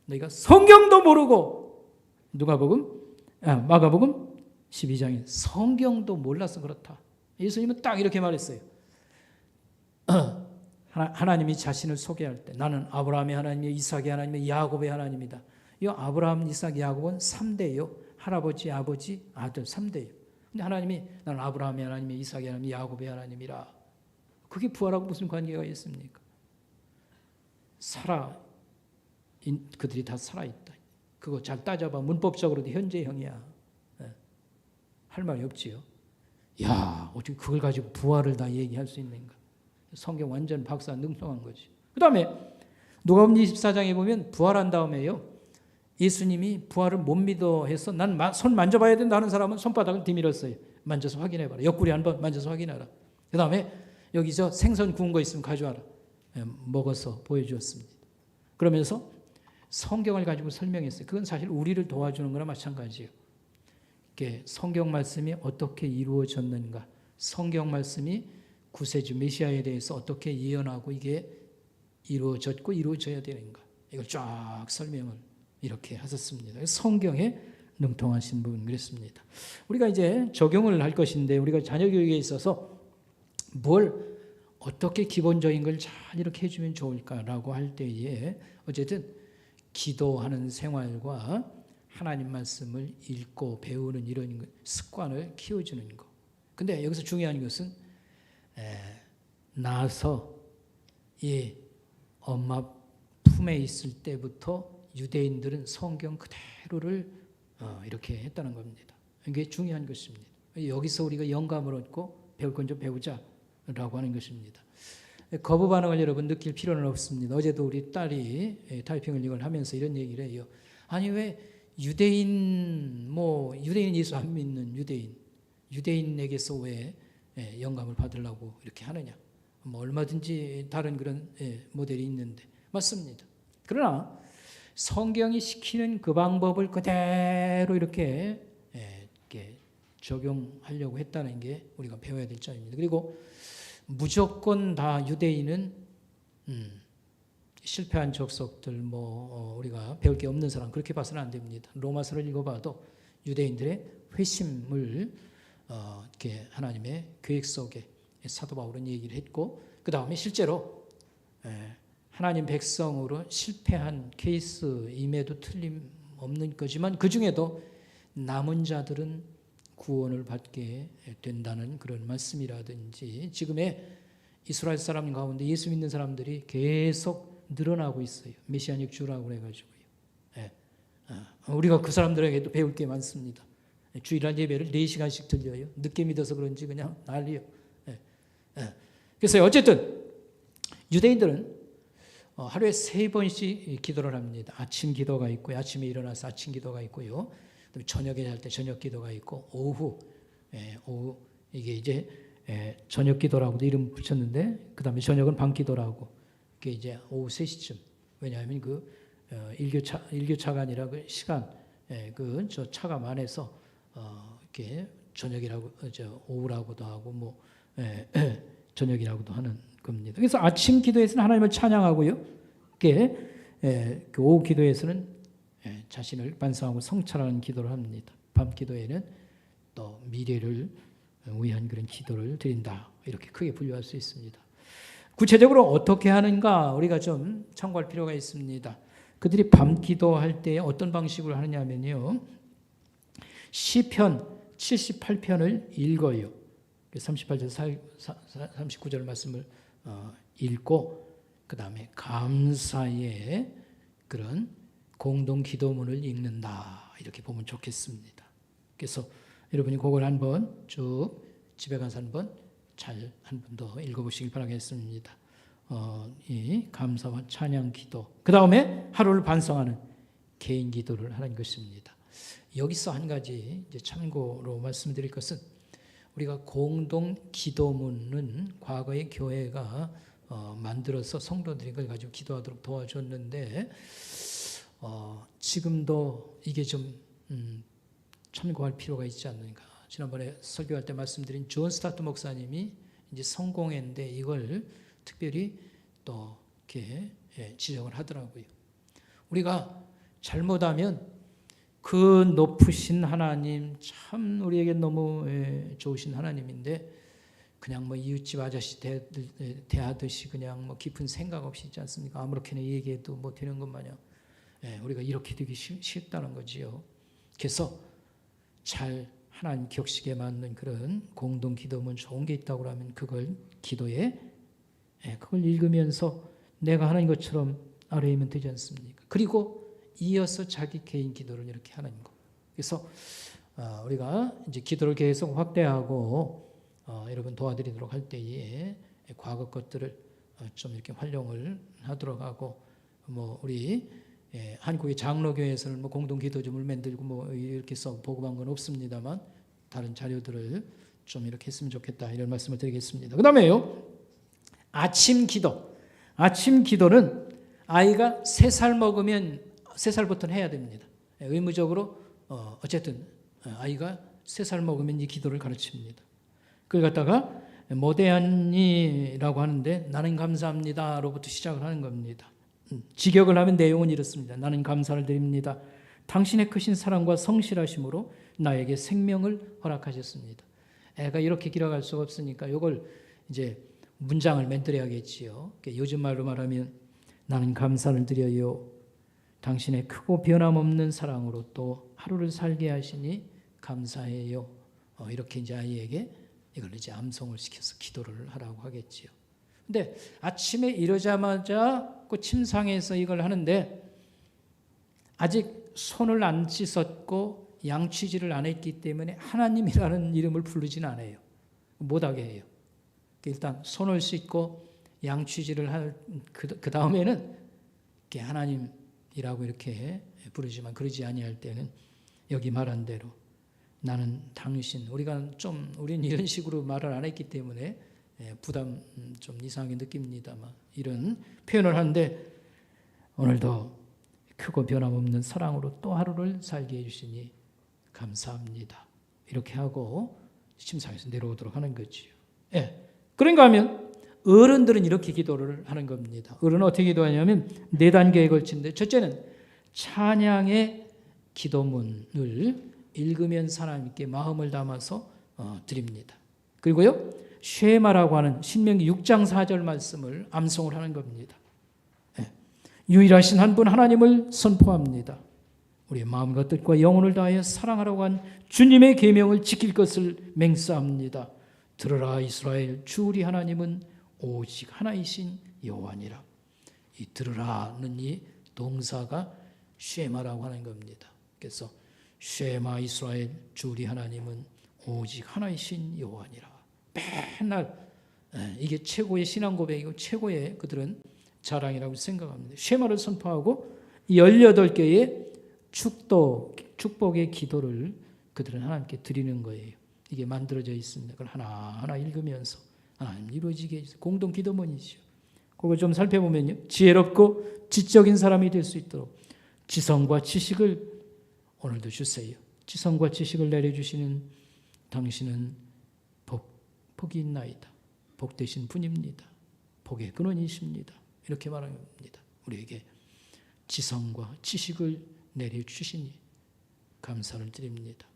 너희가 성경도 모르고, 마가복음 12장에 성경도 몰라서 그렇다. 예수님은 딱 이렇게 말했어요. 하나님이 자신을 소개할 때 나는 아브라함의 하나님이요 이삭의 하나님이요 야곱의 하나님이다. 이 아브라함, 이삭, 야곱은 3대예요. 할아버지, 아버지, 아들 3대예요. 근데 하나님이 나는 아브라함의 하나님이요 이삭의 하나님, 야곱의 하나님이라. 그게 부활하고 무슨 관계가 있습니까? 그들이 다 살아있다. 그거 잘 따져봐. 문법적으로도 현재형이야. 할 말이 없지요. 야, 어떻게 그걸 가지고 부활을 다 얘기할 수 있는가? 성경 완전 박사 능통한 거지. 그 다음에 누가복음 24장에 보면 부활한 다음에요, 예수님이 부활을 못 믿어 해서 난 손 만져봐야 된다 하는 사람은 손바닥을 뒤밀었어요. 만져서 확인해봐라. 옆구리 한번 만져서 확인하라. 그 다음에 여기 생선 구운 거 있으면 가져와라. 먹어서 보여주었습니다. 그러면서 성경을 가지고 설명했어요. 그건 사실 우리를 도와주는 거나 마찬가지예요. 이게 성경 말씀이 어떻게 이루어졌는가, 성경 말씀이 구세주 메시아에 대해서 어떻게 예언하고 이게 이루어졌고 이루어져야 되는가, 이걸 쫙 설명을 이렇게 하셨습니다. 성경에 능통하신 분 그랬습니다. 우리가 이제 적용을 할 것인데, 우리가 자녀 교육에 있어서 뭘 어떻게 기본적인 걸 잘 이렇게 해주면 좋을까라고 할 때에 어쨌든 기도하는 생활과 하나님 말씀을 읽고 배우는 이런 습관을 키워주는 것. 근데 여기서 중요한 것은 나서 이 엄마 품에 있을 때부터 유대인들은 성경 그대로를 이렇게 했다는 겁니다. 이게 중요한 것입니다. 여기서 우리가 영감을 얻고 배울 건 좀 배우자라고 하는 것입니다. 거부 반응을 여러분 느낄 필요는 없습니다. 어제도 우리 딸이 타이핑을 이걸 하면서 이런 얘기를 해요. 아니 왜 유대인 예수 안 믿는 유대인에게서 왜 영감을 받으려고 이렇게 하느냐. 얼마든지 다른 그런 모델이 있는데 맞습니다. 그러나 성경이 시키는 그 방법을 그대로 이렇게 적용하려고 했다는 게 우리가 배워야 될 점입니다. 그리고 무조건 다 유대인은 실패한 족속들, 우리가 배울 게 없는 사람, 그렇게 봐서는 안 됩니다. 로마서를 읽어봐도 유대인들의 회심을 이렇게 하나님의 계획 속에 사도 바울은 얘기를 했고, 그 다음에 실제로 하나님 백성으로 실패한 케이스임에도 틀림없는 거지만 그 중에도 남은 자들은 구원을 받게 된다는 그런 말씀이라든지, 지금의 이스라엘 사람 가운데 예수 믿는 사람들이 계속 늘어나고 있어요. 메시아닉 주라고 그래가지고요. 예. 우리가 그 사람들에게도 배울 게 많습니다. 주일날 예배를 4시간씩 들려요. 늦게 믿어서 그런지 그냥 난리요. 예. 예. 그래서 어쨌든 유대인들은 하루에 3번씩 기도를 합니다. 아침 기도가 있고요. 아침에 일어나서 아침 기도가 있고요. 저녁에 잘 때 저녁 기도가 있고 오후 이게 이제 저녁 기도라고도 이름 붙였는데 그다음에 저녁은 밤 기도라고 이게 이제 오후 3시쯤 왜냐하면 그 일교차가 아니라 그 시간 그 저 차감 안에서 이렇게 저녁이라고 오후라고도 하고 뭐 저녁이라고도 하는 겁니다. 그래서 아침 기도에서는 하나님을 찬양하고요. 그 오후 기도에서는 자신을 반성하고 성찰하는 기도를 합니다. 밤 기도에는 또 미래를 위한 그런 기도를 드린다. 이렇게 크게 분류할 수 있습니다. 구체적으로 어떻게 하는가 우리가 좀 참고할 필요가 있습니다. 그들이 밤 기도할 때 어떤 방식으로 하느냐면요. 시편 78편을 읽어요. 38절 39절 말씀을 읽고 그 다음에 감사의 그런 공동 기도문을 읽는다. 이렇게 보면 좋겠습니다. 그래서 여러분이 그걸 한번 쭉 집에 가서 한번 잘 한 번 더 읽어보시길 바라겠습니다. 이 감사와 찬양 기도. 그 다음에 하루를 반성하는 개인 기도를 하는 것입니다. 여기서 한 가지 이제 참고로 말씀드릴 것은 우리가 공동 기도문은 과거의 교회가 만들어서 성도들이 그걸 가지고 기도하도록 도와줬는데 지금도 이게 좀 참고할 필요가 있지 않는가. 지난번에 설교할 때 말씀드린 존 스타트 목사님이 이제 성공회인데 이걸 특별히 또 이렇게 지적을 하더라고요. 우리가 잘못하면 그 높으신 하나님 참 우리에게 너무 좋으신 하나님인데 그냥 뭐 이웃집 아저씨 대하듯이 그냥 뭐 깊은 생각 없이 있지 않습니까? 아무렇게나 얘기해도 뭐 되는 것 마냥 우리가 이렇게 되기 쉽다는 거지요. 그래서 잘 하나님 격식에 맞는 그런 공동 기도문 좋은 게 있다고 하면 그걸 기도에 그걸 읽으면서 내가 하는 것처럼 아뢰면 되지 않습니까? 그리고 이어서 자기 개인 기도를 이렇게 하는 거. 그래서 우리가 이제 기도를 계속 확대하고 여러분 도와드리도록 할 때에 과거 것들을 좀 이렇게 활용을 하도록 하고 뭐 우리 한국의 장로교회에서는 뭐 공동 기도점을 만들고 뭐 이렇게 써 보고한 건 없습니다만 다른 자료들을 좀 이렇게 했으면 좋겠다 이런 말씀을 드리겠습니다. 그다음에요 아침 기도. 아침 기도는 아이가 3살 먹으면 3살부터는 해야 됩니다. 의무적으로 어쨌든 아이가 3살 먹으면 이 기도를 가르칩니다. 그걸 갖다가 모대한이라고 하는데 나는 감사합니다로부터 시작을 하는 겁니다. 직역을 하면 내용은 이렇습니다. 나는 감사를 드립니다. 당신의 크신 사랑과 성실하심으로 나에게 생명을 허락하셨습니다. 애가 이렇게 길어갈 수가 없으니까 이걸 이제 문장을 만들어야겠지요. 요즘 말로 말하면 나는 감사를 드려요. 당신의 크고 변함없는 사랑으로 또 하루를 살게 하시니 감사해요. 이렇게 이제 아이에게 이걸 이제 암송을 시켜서 기도를 하라고 하겠지요. 근데 아침에 일어나자마자 그 침상에서 이걸 하는데 아직 손을 안 씻었고 양치질을 안 했기 때문에 하나님이라는 이름을 부르진 않아요. 못하게 해요. 일단 손을 씻고 양치질을 할 그 다음에는 하나님이라고 이렇게 부르지만 그러지 아니할 때는 여기 말한 대로 나는 당신 우리는 이런 식으로 말을 안 했기 때문에 부담 좀 이상하게 느낍니다만 이런 표현을 하는데 오늘도 크고 변함없는 사랑으로 또 하루를 살게 해주시니 감사합니다. 이렇게 하고 침상에서 내려오도록 하는 거지요. 그런가 하면 어른들은 이렇게 기도를 하는 겁니다. 어른은 어떻게 기도하냐면 4단계에 걸친데 첫째는 찬양의 기도문을 읽으면서 하나님께 마음을 담아서 드립니다. 그리고요 쉐마라고 하는 신명기 6장 4절 말씀을 암송을 하는 겁니다. 유일하신 한 분 하나님을 선포합니다. 우리의 마음과 뜻과 영혼을 다하여 사랑하라고 한 주님의 계명을 지킬 것을 맹세합니다. 들으라 이스라엘 주 우리 하나님은 오직 하나이신 여호와니라. 이 들으라는 이 동사가 쉐마라고 하는 겁니다. 그래서 쉐마 이스라엘, 주 우리 하나님은 오직 하나이신 여호와니라. 맨날 이게 최고의 신앙 고백이고 최고의 그들은 자랑이라고 생각합니다. 쉐마를 선포하고 18개의 축복의 기도를 그들은 하나님께 드리는 거예요. 이게 만들어져 있습니다. 그걸 하나하나 읽으면서 하나님 이루어지게 해주세요. 공동 기도문이죠. 그걸 좀 살펴보면요. 지혜롭고 지적인 사람이 될 수 있도록 지성과 지식을 오늘도 주세요. 지성과 지식을 내려주시는 당신은 복이 있나이다. 복되신 분입니다. 복의 근원이십니다. 이렇게 말합니다. 우리에게 지성과 지식을 내려주시니 감사를 드립니다.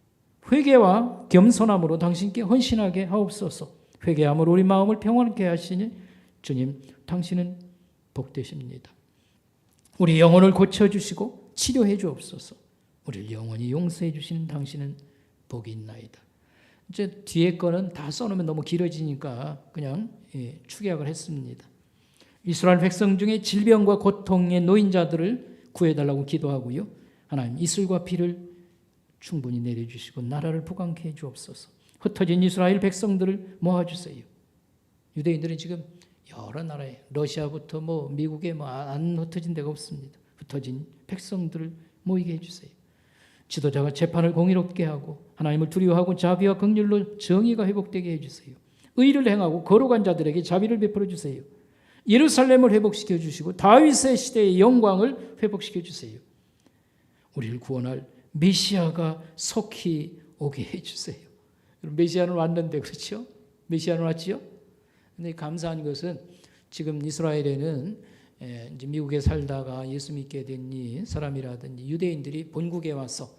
회개와 겸손함으로 당신께 헌신하게 하옵소서. 회개함으로 우리 마음을 평안케 하시니 주님, 당신은 복되십니다. 우리 영혼을 고쳐주시고 치료해 주옵소서. 우리를 영원히 용서해 주시는 당신은 복이 있나이다. 이제 뒤에 거는 다 써놓으면 너무 길어지니까 그냥 축약을 했습니다. 이스라엘 백성 중에 질병과 고통에 놓인 자들을 구해달라고 기도하고요. 하나님 이슬과 비를 충분히 내려주시고 나라를 부강케 해 주옵소서. 흩어진 이스라엘 백성들을 모아주세요. 유대인들은 지금 여러 나라에 러시아부터 미국에 안 흩어진 데가 없습니다. 흩어진 백성들을 모이게 해주세요. 지도자가 재판을 공의롭게 하고 하나님을 두려워하고 자비와 긍휼로 정의가 회복되게 해주세요. 의를 행하고 거룩한 자들에게 자비를 베풀어 주세요. 예루살렘을 회복시켜 주시고 다윗의 시대의 영광을 회복시켜 주세요. 우리를 구원할 메시아가 속히 오게 해주세요. 메시아는 왔는데 그렇죠? 메시아는 왔지요? 근데 감사한 것은 지금 이스라엘에는 이제 미국에 살다가 예수 믿게 된 이 사람이라든지 유대인들이 본국에 와서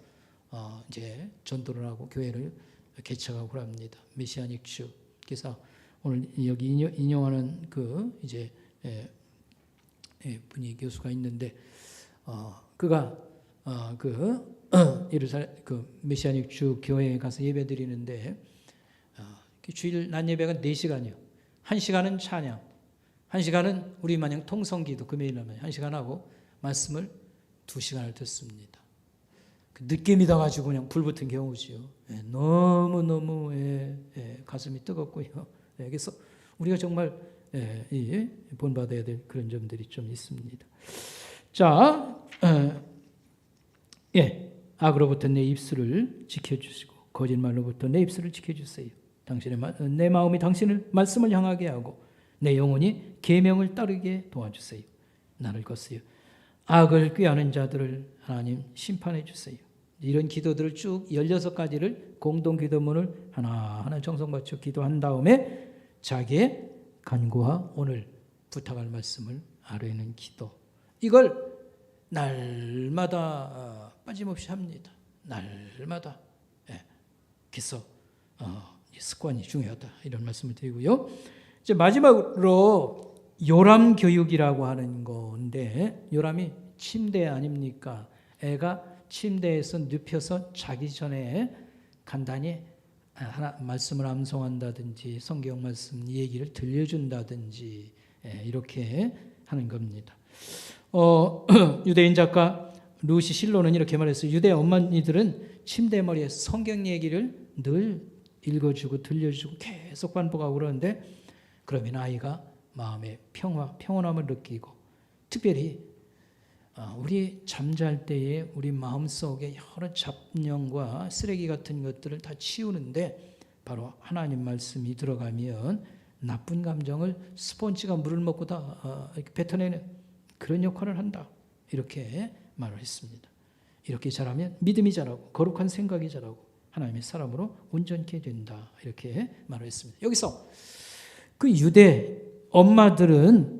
이제 전도를 하고 교회를 개척하고 그럽니다. 메시아닉 주. 그래서 오늘 여기 인용하는 그 이제 분이 교수가 있는데 그가 그 메시아닉 주 교회에 가서 예배드리는데 주일 낮 예배가 4시간이요. 1시간은 찬양, 1시간은 우리 마냥 통성기도 금요일 하면 1시간 하고 말씀을 2시간을 듣습니다. 그 늦게 믿어가지고 그냥 불붙은 경우지요. 너무너무 가슴이 뜨겁고요. 그래서 우리가 정말 본받아야 될 그런 점들이 좀 있습니다. 자, 악으로부터 내 입술을 지켜주시고 거짓말로부터 내 입술을 지켜주세요. 내 마음이 당신을 말씀을 향하게 하고 내 영혼이 계명을 따르게 도와주세요. 나를 거스려 악을 꾀하는 자들을 하나님 심판해 주세요. 이런 기도들을 쭉 16가지를 공동 기도문을 하나하나 정성 맞춰 기도한 다음에 자기의 간구와 오늘 부탁할 말씀을 아뢰는 기도. 이걸 날마다 빠짐없이 합니다. 날마다. 그래서 습관이 중요하다 이런 말씀을 드리고요. 이제 마지막으로 요람 교육이라고 하는 건데 요람이 침대 아닙니까? 애가 침대에서 눕혀서 자기 전에 간단히 하나 말씀을 암송한다든지 성경 말씀 얘기를 들려준다든지 이렇게 하는 겁니다. 유대인 작가 루시 실로는 이렇게 말했어요. 유대 어머니들은 침대 머리에 성경 얘기를 늘 읽어주고 들려주고 계속 반복하고 그러는데 그러면 아이가 마음의 평온함을 느끼고 특별히 우리 잠잘 때에 우리 마음속에 여러 잡념과 쓰레기 같은 것들을 다 치우는데 바로 하나님 말씀이 들어가면 나쁜 감정을 스펀지가 물을 먹고 다 뱉어내는 그런 역할을 한다. 이렇게 말을 했습니다. 이렇게 자라면 믿음이 자라고 거룩한 생각이 자라고 하나님의 사람으로 온전케 된다. 이렇게 말을 했습니다. 여기서 그 유대 엄마들은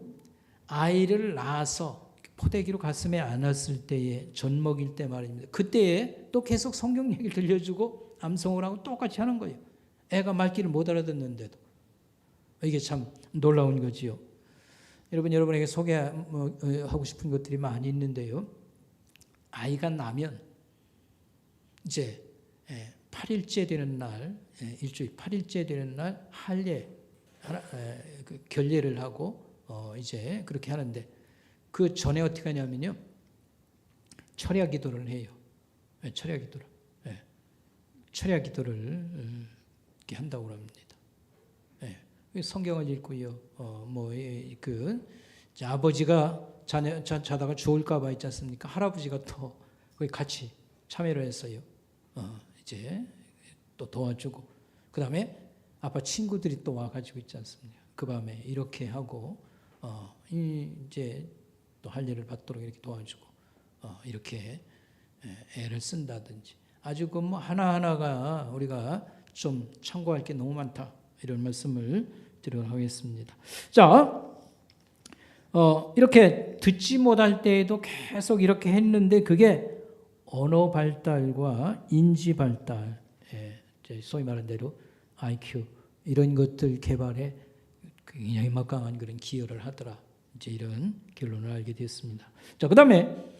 아이를 낳아서 포대기로 가슴에 안았을 때에 젖 먹일 때 말입니다. 그때에 또 계속 성경 얘기를 들려주고 암송을 하고 똑같이 하는 거예요. 애가 말귀를 못 알아듣는데도. 이게 참 놀라운 거지요. 여러분에게 소개하고 싶은 것들이 많이 있는데요. 아이가 나면 이제 8일째 되는 날, 일주일 8일째 되는 날 할례 그 결례를 하고 이제 그렇게 하는데 그 전에 어떻게 하냐면요. 철야 기도를 해요. 철야 기도를. 철야 기도를 이렇게 한다고 합니다. 성경을 읽고요. 아버지가 자다가 죽을까봐 있지 않습니까? 할아버지가 또 거기 같이 참여를 했어요. 이제 또 도와주고, 그 다음에 아빠 친구들이 또 와가지고 있지 않습니까? 그 밤에 이렇게 하고, 이제 또 할 일을 받도록 이렇게 도와주고, 이렇게 애를 쓴다든지. 아주 그 뭐 하나하나가 우리가 좀 참고할 게 너무 많다. 이런 말씀을 드리도록 하겠습니다. 자, 이렇게 듣지 못할 때에도 계속 이렇게 했는데 그게 언어 발달과 인지 발달, 소위 말하는 대로 IQ 이런 것들 개발에 굉장히 막강한 그런 기여를 하더라. 이제 이런 결론을 알게 되었습니다. 자, 그다음에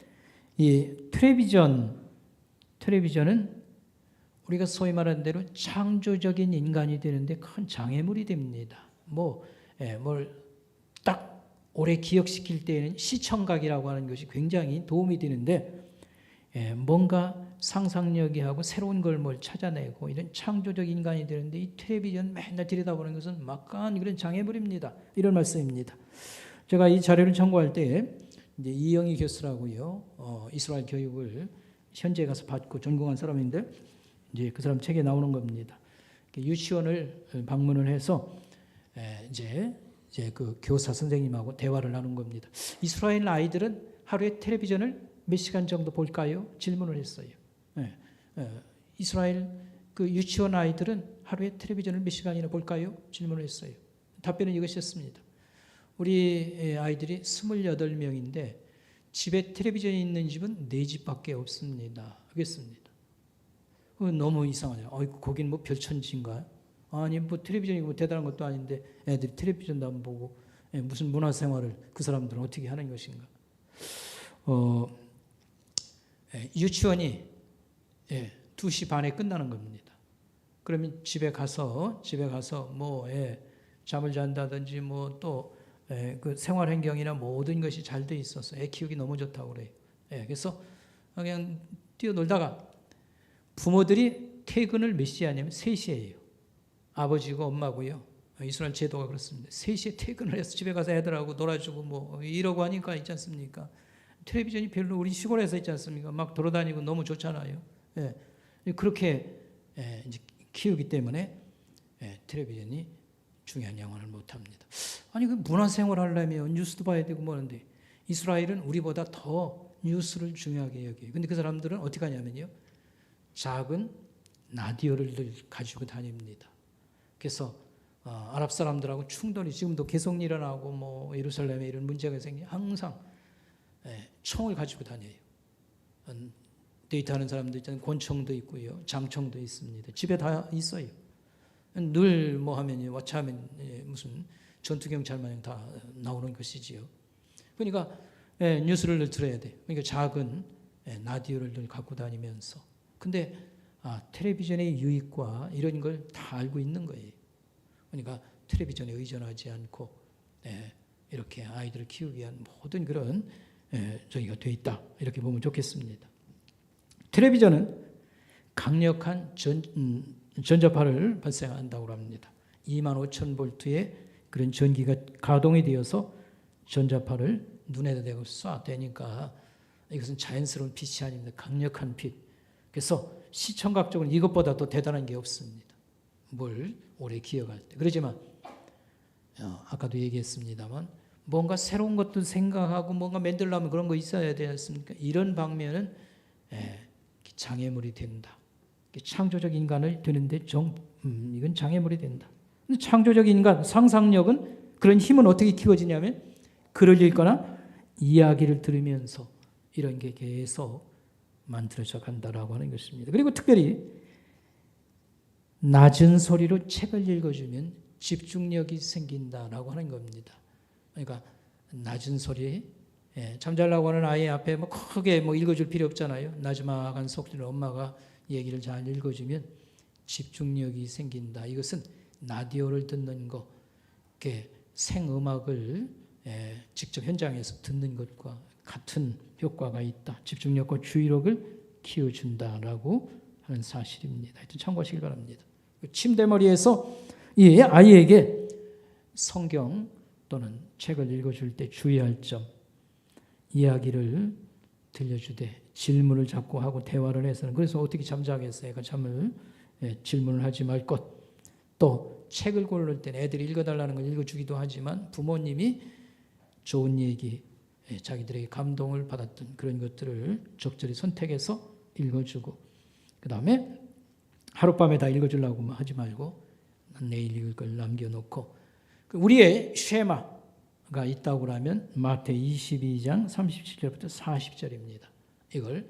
이 텔레비전은 우리가 소위 말하는 대로 창조적인 인간이 되는데 큰 장애물이 됩니다. 뭘 딱 오래 기억시킬 때에는 시청각이라고 하는 것이 굉장히 도움이 되는데 뭔가 상상력이 하고 새로운 걸 뭘 찾아내고 이런 창조적 인간이 되는데 이 텔레비전 맨날 들여다보는 것은 막강한 그런 장애물입니다. 이런 말씀입니다. 제가 이 자료를 참고할 때 이제 이영희 교수라고요. 이스라엘 교육을 현지에 가서 받고 전공한 사람인데 이제 그 사람 책에 나오는 겁니다. 유치원을 방문을 해서 이제 그 교사 선생님하고 대화를 나눈 겁니다. 이스라엘 아이들은 하루에 텔레비전을 몇 시간 정도 볼까요? 질문을 했어요. 이스라엘 그 유치원 아이들은 하루에 텔레비전을 몇 시간이나 볼까요? 질문을 했어요. 답변은 이것이었습니다. 우리 아이들이 28명인데 집에 텔레비전이 있는 집은 4집밖에 없습니다. 하겠습니다. 너무 이상하네요. 거긴 뭐 별천지인가요? 아니 뭐 텔레비전이 뭐 대단한 것도 아닌데 애들이 텔레비전도 안 보고 무슨 문화생활을 그 사람들은 어떻게 하는 것인가? 유치원이 2시 반에 끝나는 겁니다. 그러면 집에 가서 뭐 잠을 잔다든지 뭐 또 그 생활 환경이나 모든 것이 잘 돼 있어서 애 키우기 너무 좋다고 그래요. 그래서 그냥 뛰어놀다가 부모들이 퇴근을 몇 시에 하냐면 3시에요. 아버지고 엄마고요. 이스라엘 제도가 그렇습니다. 3시에 퇴근을 해서 집에 가서 애들하고 놀아주고 뭐 이러고 하니까 있지 않습니까? 텔레비전이 별로 우리 시골에서 있지 않습니까? 막 돌아다니고 너무 좋잖아요. 그렇게 이제 키우기 때문에 텔레비전이 중요한 영향을 못합니다. 아니 그 문화생활 하려면 뉴스도 봐야 되고 뭐하는데 이스라엘은 우리보다 더 뉴스를 중요하게 여겨요. 근데 그 사람들은 어떻게 하냐면요. 작은 라디오를 늘 가지고 다닙니다. 그래서 아랍 사람들하고 충돌이 지금도 계속 일어나고 뭐 예루살렘에 이런 문제가 생기면 항상 총을 가지고 다녀요. 데이트하는 사람도 있잖아요. 권총도 있고요. 장총도 있습니다. 집에 다 있어요. 늘 뭐 하면 와차하면 무슨 전투경찰 마냥 다 나오는 것이지요. 그러니까 뉴스를 늘 들어야 돼요. 그러니까 작은 라디오를 늘 갖고 다니면서 근데 텔레비전의 유익과 이런 걸 다 알고 있는 거예요. 그러니까 텔레비전에 의존하지 않고 이렇게 아이들을 키우기 위한 모든 그런 저기가 돼 있다. 이렇게 보면 좋겠습니다. 텔레비전은 강력한 전자파를 발생한다고 합니다. 25,000볼트의 그런 전기가 가동이 되어서 전자파를 눈에다 대고 쏴대니까 이것은 자연스러운 빛이 아닙니다. 강력한 빛. 그래서 시청각적으로 이것보다 더 대단한 게 없습니다. 뭘 오래 기억할 때. 그렇지만 아까도 얘기했습니다만 뭔가 새로운 것도 생각하고 뭔가 만들려면 그런 거 있어야 되지 않습니까? 이런 방면은 장애물이 된다. 창조적 인간을 되는데 이건 장애물이 된다. 근데 창조적 인간, 상상력은 그런 힘은 어떻게 키워지냐면 글을 읽거나 이야기를 들으면서 이런 게 계속 만들어져 간다라고 하는 것입니다. 그리고 특별히 낮은 소리로 책을 읽어주면 집중력이 생긴다라고 하는 겁니다. 그러니까 낮은 소리, 잠자려고 하는 아이 앞에 뭐 크게 뭐 읽어줄 필요 없잖아요. 나지막한 소리로 엄마가 얘기를 잘 읽어주면 집중력이 생긴다. 이것은 라디오를 듣는 거, 이렇게 생음악을 직접 현장에서 듣는 것과 같은 효과가 있다. 집중력과 주의력을 키워준다라고 하는 사실입니다. 하여튼 참고하시길 바랍니다. 침대머리에서 이 아이에게 성경 또는 책을 읽어줄 때 주의할 점, 이야기를 들려주되 질문을 자꾸 하고 대화를 해서는 그래서 어떻게 잠자겠어요? 잠을 질문을 하지 말 것. 또 책을 고를 때는 애들이 읽어달라는 걸 읽어주기도 하지만 부모님이 좋은 얘기, 자기들에게 감동을 받았던 그런 것들을 적절히 선택해서 읽어주고 그 다음에 하룻밤에 다 읽어주려고 하지 말고 내일 읽을 걸 남겨놓고 우리의 쉐마가 있다고 하면 마태 22장 37절부터 40절입니다. 이걸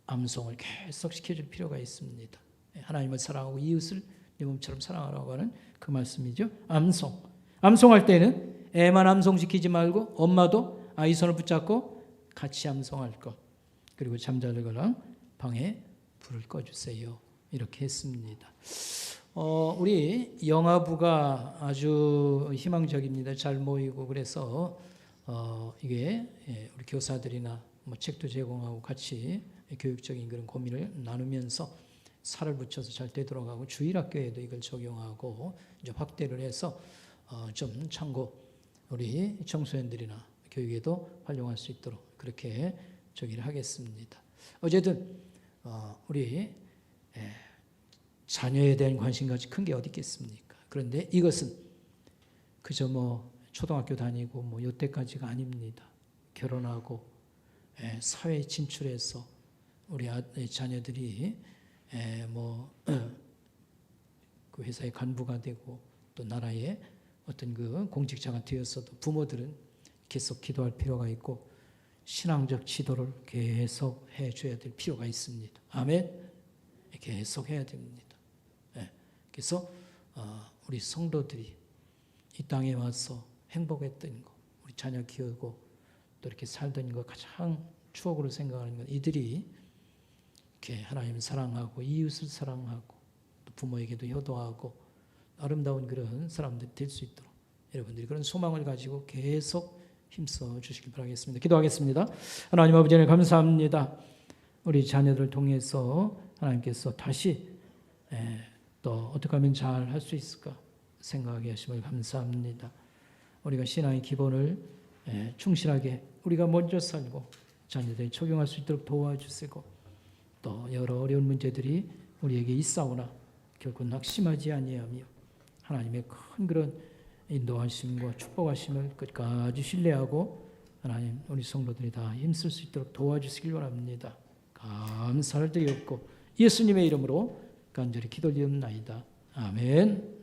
암송을 계속 시켜줄 필요가 있습니다. 하나님을 사랑하고 이웃을 내 몸처럼 사랑하라고 하는 그 말씀이죠. 암송할 때는 애만 암송시키지 말고 엄마도 아이 손을 붙잡고 같이 암송할 것. 그리고 잠자르거나 방에 불을 꺼주세요. 이렇게 했습니다. 우리 영아부가 아주 희망적입니다. 잘 모이고 그래서 이게 우리 교사들이나 책도 제공하고 같이 교육적인 그런 고민을 나누면서 살을 붙여서 잘 되돌아가고 주일학교에도 이걸 적용하고 이제 확대를 해서 좀 참고 우리 청소년들이나 교육에도 활용할 수 있도록 그렇게 저기를 하겠습니다. 어쨌든 우리 자녀에 대한 관심같이 큰 게 어디 있겠습니까? 그런데 이것은 그저 초등학교 다니고 요때까지가 아닙니다. 결혼하고 사회에 진출해서 우리 자녀들이 그 회사의 간부가 되고 또 나라의 어떤 그 공직자가 되었어도 부모들은 계속 기도할 필요가 있고 신앙적 지도를 계속 해줘야 될 필요가 있습니다. 아멘. 계속 해야 됩니다. 그래서 우리 성도들이 이 땅에 와서 행복했던 거, 우리 자녀 키우고 또 이렇게 살던 거 가장 추억으로 생각하는 건 이들이 이렇게 하나님을 사랑하고 이웃을 사랑하고 또 부모에게도 효도하고 아름다운 그런 사람들이 될 수 있도록 여러분들이 그런 소망을 가지고 계속 힘써 주시길 바라겠습니다. 기도하겠습니다. 하나님 아버지 하나님 감사합니다. 우리 자녀들을 통해서 하나님께서 다시 또 어떻게 하면 잘 할 수 있을까 생각하게 하심을 감사합니다. 우리가 신앙의 기본을 충실하게 우리가 먼저 살고 자녀들이 적용할 수 있도록 도와주시고 또 여러 어려운 문제들이 우리에게 있사오나 결코 낙심하지 아니하며 하나님의 큰 그런 인도하심과 축복하심을 끝까지 신뢰하고 하나님 우리 성도들이 다 힘쓸 수 있도록 도와주시길 바랍니다. 감사를 드리옵고 예수님의 이름으로 간절히 기도드리옵나이다. 아멘.